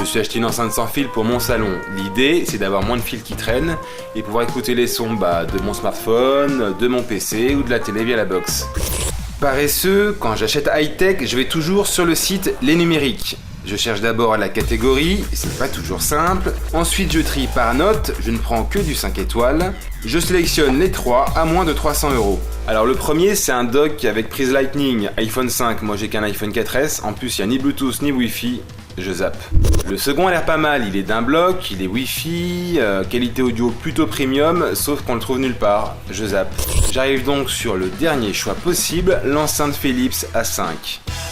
Je me suis acheté une enceinte sans fil pour mon salon. L'idée, c'est d'avoir moins de fils qui traînent et pouvoir écouter les sons de mon smartphone, de mon PC ou de la télé via la box. Paresseux, quand j'achète high-tech, je vais toujours sur le site Les Numériques. Je cherche d'abord la catégorie, c'est pas toujours simple. Ensuite, je trie par note, je ne prends que du 5 étoiles. Je sélectionne les 3 à moins de 300 €. Alors le premier, c'est un dock avec prise Lightning, iPhone 5, moi j'ai qu'un iPhone 4S. En plus, il n'y a ni Bluetooth ni Wi-Fi. Je zappe. Le second a l'air pas mal, il est d'un bloc, il est Wi-Fi, qualité audio plutôt premium, sauf qu'on le trouve nulle part. Je zappe. J'arrive donc sur le dernier choix possible, l'enceinte Philips A5.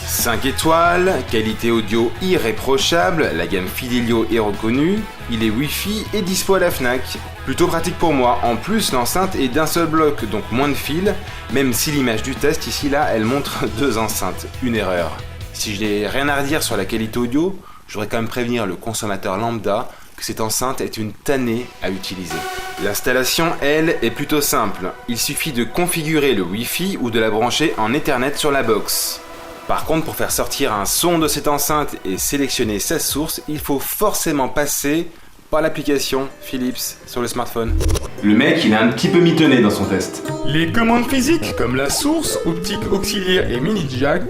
5 étoiles, qualité audio irréprochable, la gamme Fidelio est reconnue, il est Wi-Fi et dispo à la Fnac. Plutôt pratique pour moi, en plus l'enceinte est d'un seul bloc, donc moins de fils, même si l'image du test ici là, elle montre 2 enceintes, une erreur. Si je n'ai rien à redire sur la qualité audio, je voudrais quand même prévenir le consommateur lambda que cette enceinte est une tannée à utiliser. L'installation, elle, est plutôt simple. Il suffit de configurer le Wi-Fi ou de la brancher en Ethernet sur la box. Par contre, pour faire sortir un son de cette enceinte et sélectionner sa source, il faut forcément passer par l'application Philips sur le smartphone. Le mec, il est un petit peu mitonné dans son test. Les commandes physiques, comme la source, optique auxiliaire et mini jack,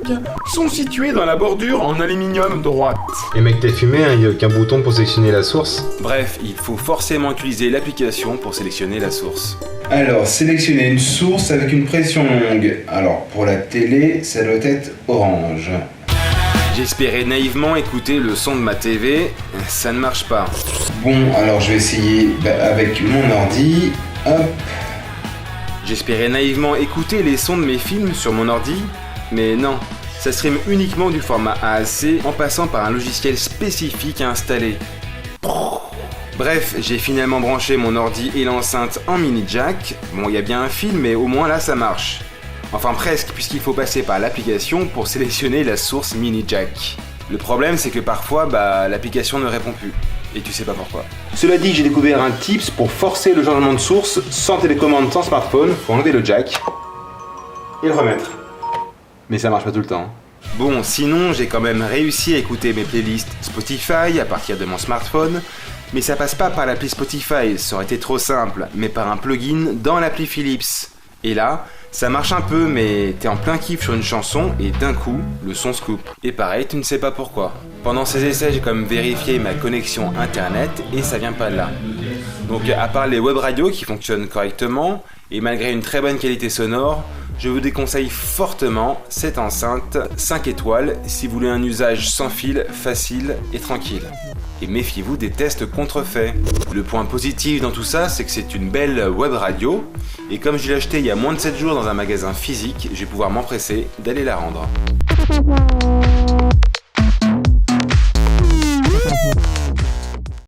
sont situées dans la bordure en aluminium droite. Et mec, t'es fumé, il n'y a aucun bouton pour sélectionner la source. Bref, il faut forcément utiliser l'application pour sélectionner la source. Alors, sélectionner une source avec une pression longue. Alors, pour la télé, ça doit être orange. J'espérais naïvement écouter le son de ma TV, ça ne marche pas. Bon, alors je vais essayer avec mon ordi. Hop. J'espérais naïvement écouter les sons de mes films sur mon ordi, mais non, ça stream uniquement du format AAC en passant par un logiciel spécifique à installer. Bref, j'ai finalement branché mon ordi et l'enceinte en mini jack. Bon, il y a bien un fil, mais au moins là ça marche. Enfin presque, puisqu'il faut passer par l'application pour sélectionner la source mini jack. Le problème, c'est que parfois, l'application ne répond plus. Et tu sais pas pourquoi. Cela dit, j'ai découvert un tips pour forcer le changement de source sans télécommande, sans smartphone. Faut enlever le jack et le remettre. Mais ça marche pas tout le temps. Bon, sinon, j'ai quand même réussi à écouter mes playlists Spotify à partir de mon smartphone. Mais ça passe pas par l'appli Spotify, ça aurait été trop simple, mais par un plugin dans l'appli Philips. Et là, ça marche un peu, mais t'es en plein kiff sur une chanson et d'un coup, le son se coupe. Et pareil, tu ne sais pas pourquoi. Pendant ces essais, j'ai quand même vérifié ma connexion internet et ça vient pas de là. Donc à part les web radios qui fonctionnent correctement, et malgré une très bonne qualité sonore, je vous déconseille fortement cette enceinte 5 étoiles si vous voulez un usage sans fil, facile et tranquille. Et méfiez-vous des tests contrefaits. Le point positif dans tout ça, c'est que c'est une belle web radio, et comme je l'ai acheté il y a moins de 7 jours dans un magasin physique, je vais pouvoir m'empresser d'aller la rendre.